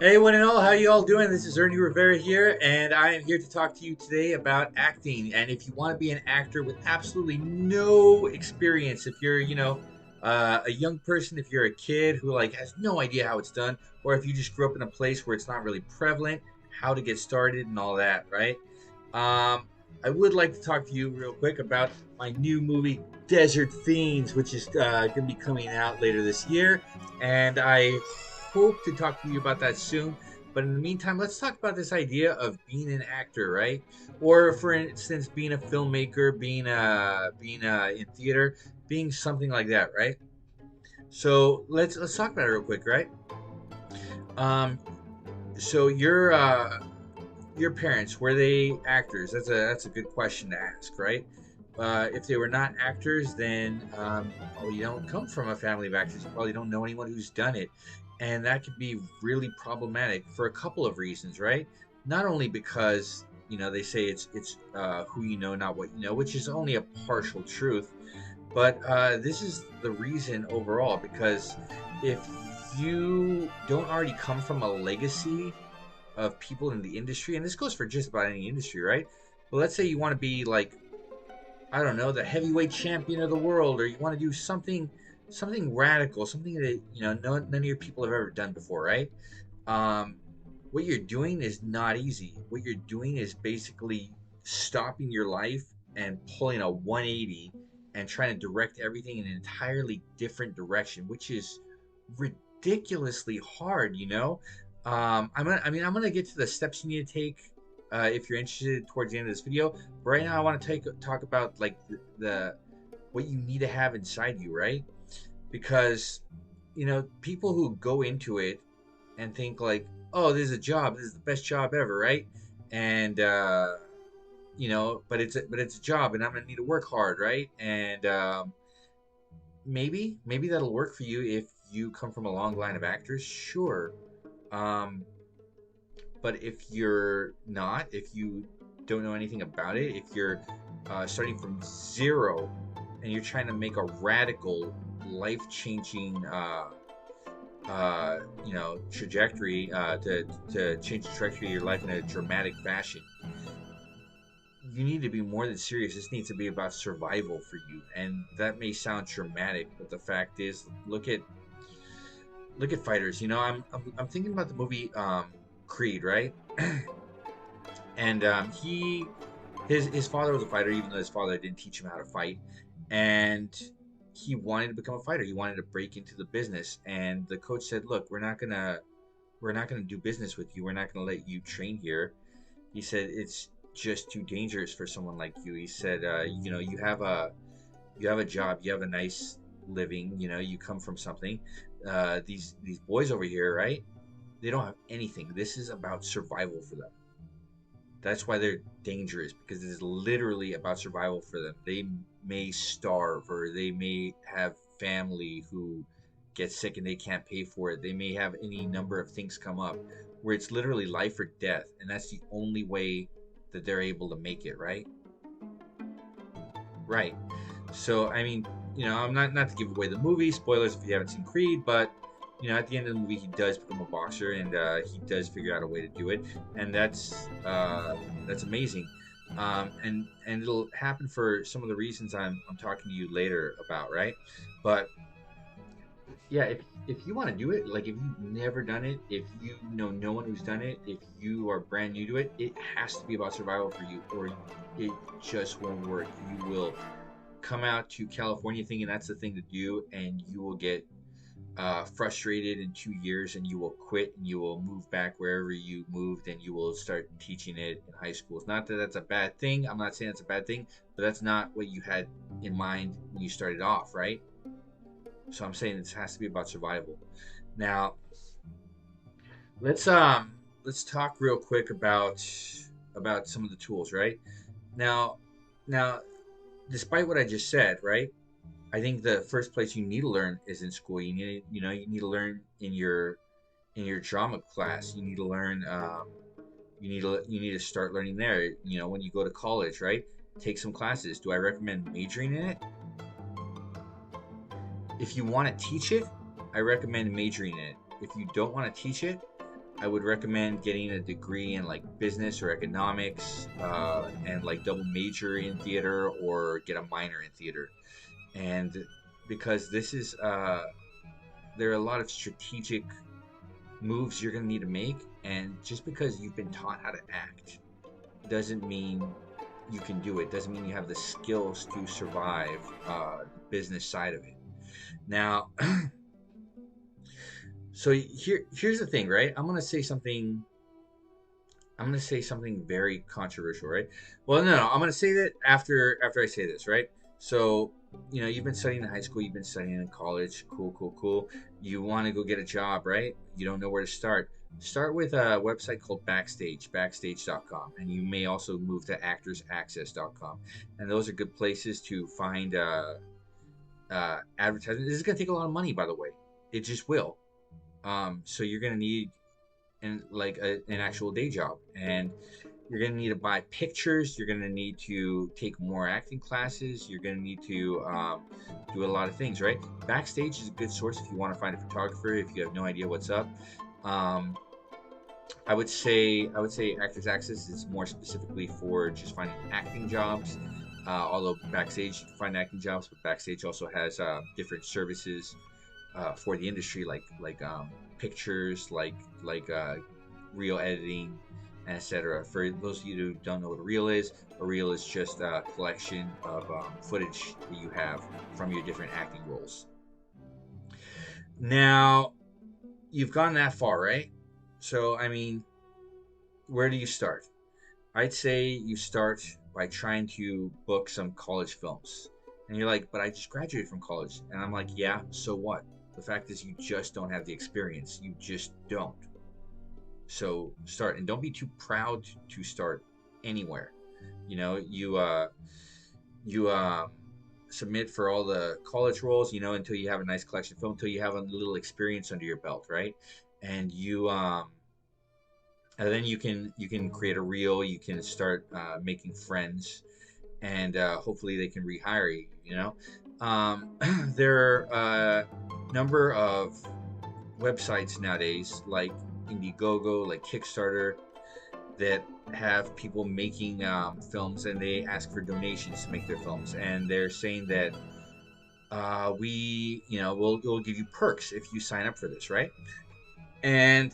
Hey, one and all, how you all doing? This is Ernie Rivera here, and I am here to talk to you today about acting. And if you want to be an actor with absolutely no experience, if you're, a young person, if you're a kid who like has no idea how it's done, or if you just grew up in a place where it's not really prevalent, how to get started and all that, right? I would like to talk to you real quick about my new movie, Desert Fiends, which is going to be coming out later this year, and I hope to talk to you about that soon. But in the meantime, let's talk about this idea of being an actor, right? Or, for instance, being a filmmaker, being in theater, being something like that, right? So let's talk about it real quick, right? Um, so your parents, were they actors? That's a good question to ask, right? If they were not actors, then you probably don't come from a family of actors. You probably don't know anyone who's done it, and that can be really problematic for a couple of reasons, right? Not only because they say it's who you know, not what you know, which is only a partial truth, but this is the reason overall because if you don't already come from a legacy of people in the industry, and this goes for just about any industry, right? Well, let's say you want to be like, I don't know, the heavyweight champion of the world, or you want to do something radical, something that none of your people have ever done before, right? Um, what you're doing is not easy. What you're doing is basically stopping your life and pulling a 180 and trying to direct everything in an entirely different direction, which is ridiculously hard. I'm gonna get to the steps you need to take if you're interested towards the end of this video. But right now, I want to talk about like the what you need to have inside you, right? Because people who go into it and think like, oh, this is a job, this is the best job ever, right? And but it's a job, and I'm gonna need to work hard, right? And maybe that'll work for you if you come from a long line of actors, sure. Um, but if you're not, if you don't know anything about it, if you're starting from zero and you're trying to make a radical, life-changing trajectory to change the trajectory of your life in a dramatic fashion, you need to be more than serious. This needs to be about survival for you, and that may sound dramatic, but the fact is, look at fighters. I'm thinking about the movie Creed, right? And his father was a fighter, even though his father didn't teach him how to fight, and he wanted to become a fighter. He wanted to break into the business, and the coach said, "Look, we're not gonna do business with you. We're not gonna let you train here." He said, "It's just too dangerous for someone like you." He said, you have a job, you have a nice living, you come from something. These boys over here, right? They don't have anything. This is about survival for them. That's why they're dangerous, because it's literally about survival for them. They may starve, or they may have family who get sick and they can't pay for it. They may have any number of things come up where it's literally life or death, and that's the only way that they're able to make it, right? Right. So I mean, I'm not to give away the movie, spoilers if you haven't seen Creed, but at the end of the movie, he does become a boxer, and he does figure out a way to do it, and that's amazing. And it'll happen for some of the reasons I'm talking to you later about, right? But yeah, if you want to do it, like if you've never done it, if you know no one who's done it, if you are brand new to it, it has to be about survival for you, or it just won't work. You will come out to California thinking that's the thing to do, and you will get frustrated in 2 years, and you will quit, and you will move back wherever you moved, and you will start teaching it in high schools. Not that that's a bad thing. I'm not saying it's a bad thing, but that's not what you had in mind when you started off, right? So I'm saying this has to be about survival. Now, let's talk real quick about some of the tools, right? Now, now, despite what I just said, right? I think the first place you need to learn is in school. You need to learn in your drama class. You need to learn. You need to start learning there. When you go to college, right? Take some classes. Do I recommend majoring in it? If you want to teach it, I recommend majoring in it. If you don't want to teach it, I would recommend getting a degree in like business or economics, and like double major in theater or get a minor in theater. And because this is, there are a lot of strategic moves you're going to need to make. And just because you've been taught how to act doesn't mean you can do it, doesn't mean you have the skills to survive the business side of it. Now, so here's the thing, right? I'm gonna say something very controversial, right? Well, no, I'm gonna say that after I say this, right? So, you've been studying in high school, you've been studying in college, cool, cool, cool. You want to go get a job, right? You don't know where to start. Start with a website called Backstage, backstage.com, and you may also move to actorsaccess.com. And those are good places to find advertising. This is gonna take a lot of money, by the way. It just will. So you're gonna need an actual day job, and you're going to need to buy pictures, you're going to need to take more acting classes, you're going to need to do a lot of things, right? Backstage is a good source if you want to find a photographer, if you have no idea what's up. um, I would say Actors Access is more specifically for just finding acting jobs. Although Backstage you can find acting jobs, but Backstage also has different services for the industry, like pictures, like reel editing, and etc. For those of you who don't know what a reel is just a collection of footage that you have from your different acting roles. Now, you've gone that far, right? So, I mean, where do you start? I'd say you start by trying to book some college films. And you're like, but I just graduated from college. And I'm like, yeah, so what? The fact is, you just don't have the experience. You just don't. So start, and don't be too proud to start anywhere. You submit for all the college roles, until you have a nice collection of film, until you have a little experience under your belt, right? And then you can create a reel. You can start making friends, and hopefully they can rehire you. There are a number of websites nowadays, like Indiegogo, like Kickstarter, that have people making films, and they ask for donations to make their films, and they're saying that we'll give you perks if you sign up for this, right? And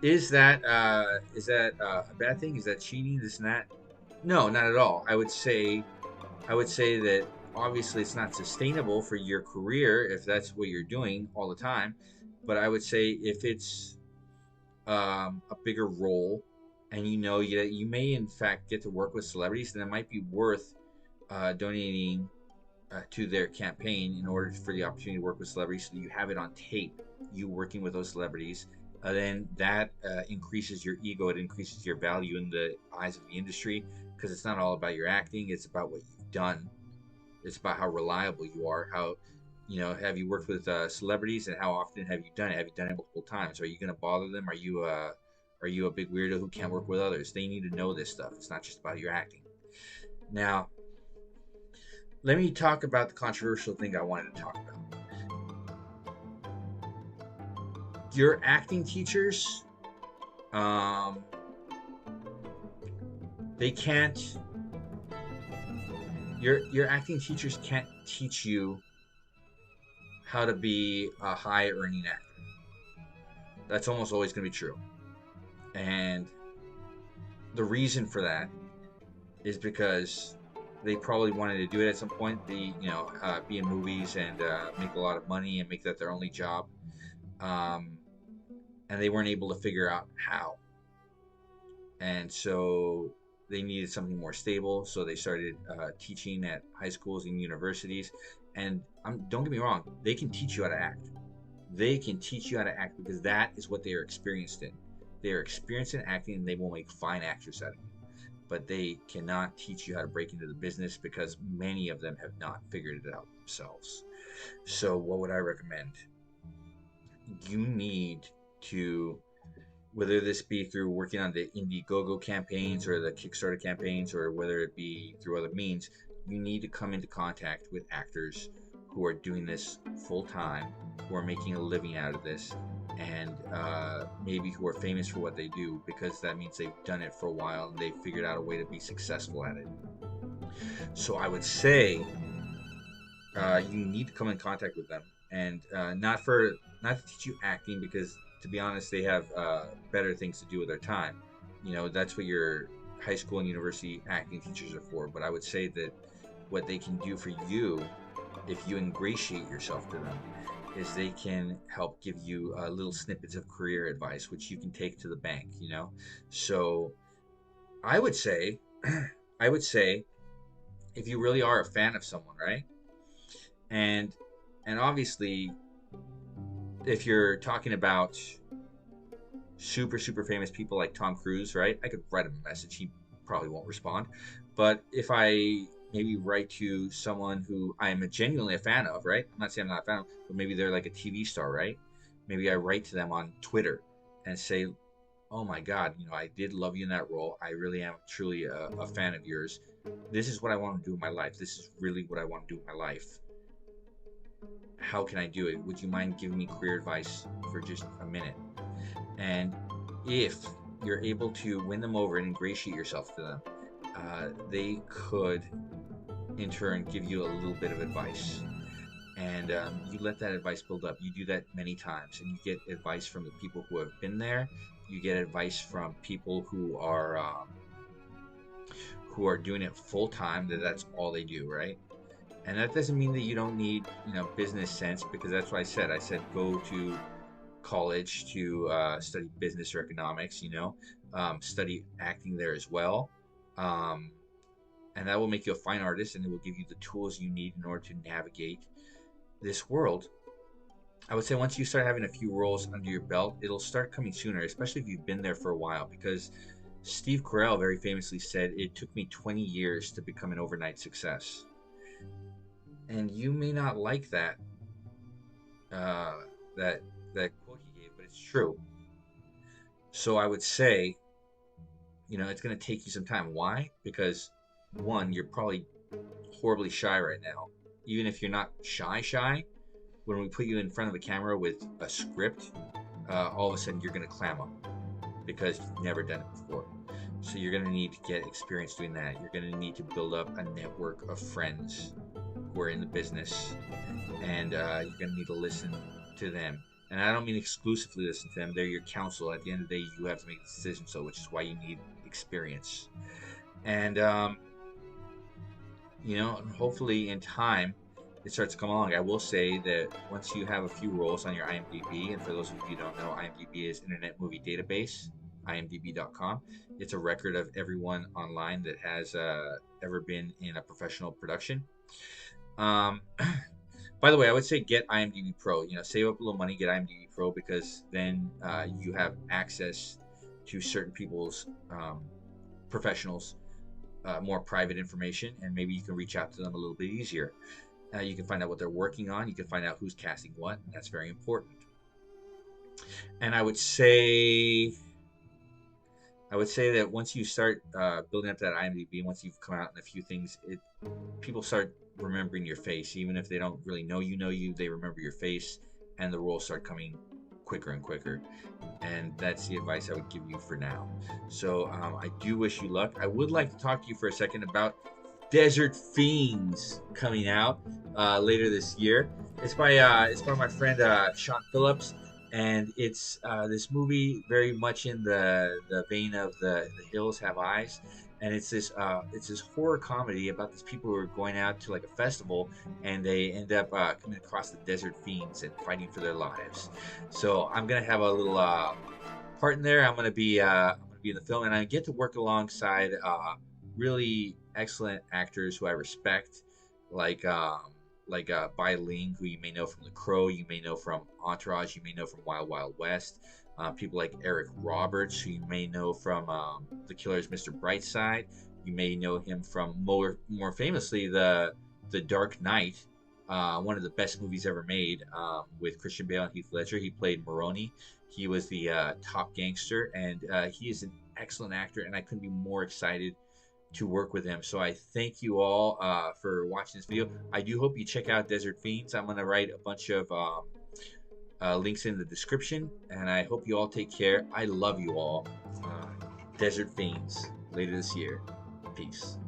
is that a bad thing? Is that cheating? This and that? No, not at all. I would say that obviously it's not sustainable for your career if that's what you're doing all the time. But I would say if it's a bigger role, and you may in fact get to work with celebrities, then it might be worth donating to their campaign in order for the opportunity to work with celebrities, so that you have it on tape, you working with those celebrities. Then that increases your ego, it increases your value in the eyes of the industry, because it's not all about your acting, it's about what you've done. It's about how reliable you are. How, have you worked with celebrities, and how often have you done it? Have you done it multiple times? Are you going to bother them? Are you a big weirdo who can't work with others? They need to know this stuff. It's not just about your acting. Now, let me talk about the controversial thing I wanted to talk about. Your acting teachers, um, they can't. Your acting teachers can't teach you how to be a high earning actor. That's almost always going to be true. And the reason for that is because they probably wanted to do it at some point. Be in movies and make a lot of money and make that their only job. Um, and they weren't able to figure out how. And so they needed something more stable. So they started teaching at high schools and universities. And don't get me wrong, they can teach you how to act. They can teach you how to act because that is what they are experienced in. They are experienced in acting, and they will make fine actors out of you. But they cannot teach you how to break into the business, because many of them have not figured it out themselves. So what would I recommend? You need to, whether this be through working on the Indiegogo campaigns or the Kickstarter campaigns, or whether it be through other means, you need to come into contact with actors who are doing this full time, who are making a living out of this, and maybe who are famous for what they do, because that means they've done it for a while and they've figured out a way to be successful at it. So I would say you need to come in contact with them, and not to teach you acting, because to be honest, they have better things to do with their time. That's what your high school and university acting teachers are for. But I would say that what they can do for you, if you ingratiate yourself to them, is they can help give you little snippets of career advice, which you can take to the bank. So I would say, I would say, if you really are a fan of someone, right? And and obviously, if you're talking about super famous people like Tom Cruise, right? I could write him a message. He probably won't respond. But if I maybe write to someone who I'm genuinely a fan of, right? I'm not saying I'm not a fan of, but maybe they're like a TV star, right? Maybe I write to them on Twitter and say, "Oh my God, I did love you in that role. I really am truly a fan of yours. This is what I want to do in my life. This is really what I want to do in my life. How can I do it? Would you mind giving me career advice for just a minute?" And if you're able to win them over and ingratiate yourself to them, they could in turn give you a little bit of advice. And you let that advice build up. You do that many times, and you get advice from the people who have been there. You get advice from people who are doing it full time. That's all they do, right? And that doesn't mean that you don't need business sense, because that's what I said. I said go to college to study business or economics, study acting there as well. Um, and that will make you a fine artist, and it will give you the tools you need in order to navigate this world. I would say once you start having a few roles under your belt, it'll start coming sooner, especially if you've been there for a while, because Steve Carell very famously said it took me 20 years to become an overnight success. And you may not like uh, that that quote he gave, but it's true. So I would say, it's going to take you some time. Why? Because one, you're probably horribly shy right now. Even if you're not shy, when we put you in front of a camera with a script, all of a sudden you're going to clam up because you've never done it before. So you're going to need to get experience doing that. You're going to need to build up a network of friends who are in the business, and you're going to need to listen to them. And I don't mean exclusively listen to them. They're your counsel. At the end of the day, you have to make a decision. So, which is why you need experience. And hopefully in time it starts to come along. I will say that once you have a few roles on your IMDb, and for those of you who don't know, IMDb is Internet Movie Database, imdb.com. It's a record of everyone online that has ever been in a professional production. Um, by the way, I would say get IMDb Pro. Save up a little money, get IMDb Pro, because then you have access to certain people's professionals, more private information, and maybe you can reach out to them a little bit easier. You can find out what they're working on. You can find out who's casting what, and that's very important. And I would say that once you start building up that IMDb, once you've come out in a few things, people start remembering your face. Even if they don't really know you, they remember your face, and the roles start coming quicker and quicker. And that's the advice I would give you for now. So I do wish you luck. I would like to talk to you for a second about Desert Fiends coming out later this year. It's by my friend Sean Phillips, and it's this movie very much in the vein of the Hills Have Eyes, and it's this horror comedy about these people who are going out to like a festival, and they end up coming across the Desert Fiends and fighting for their lives. So I'm gonna have a little part in there. I'm gonna be in the film, and I get to work alongside really excellent actors who I respect, like Bai Ling, who you may know from The Crow, you may know from Entourage, you may know from Wild Wild West. People like Eric Roberts, who you may know from The Killer's Mr. Brightside. You may know him from more famously the Dark Knight, one of the best movies ever made, with Christian Bale and Heath Ledger. He played Maroni. He was the top gangster, and he is an excellent actor, and I couldn't be more excited to work with him. So I thank you all for watching this video. I do hope you check out Desert Fiends. I'm going to write a bunch of Links in the description. And I hope you all take care. I love you all. Desert Fiends later this year. Peace.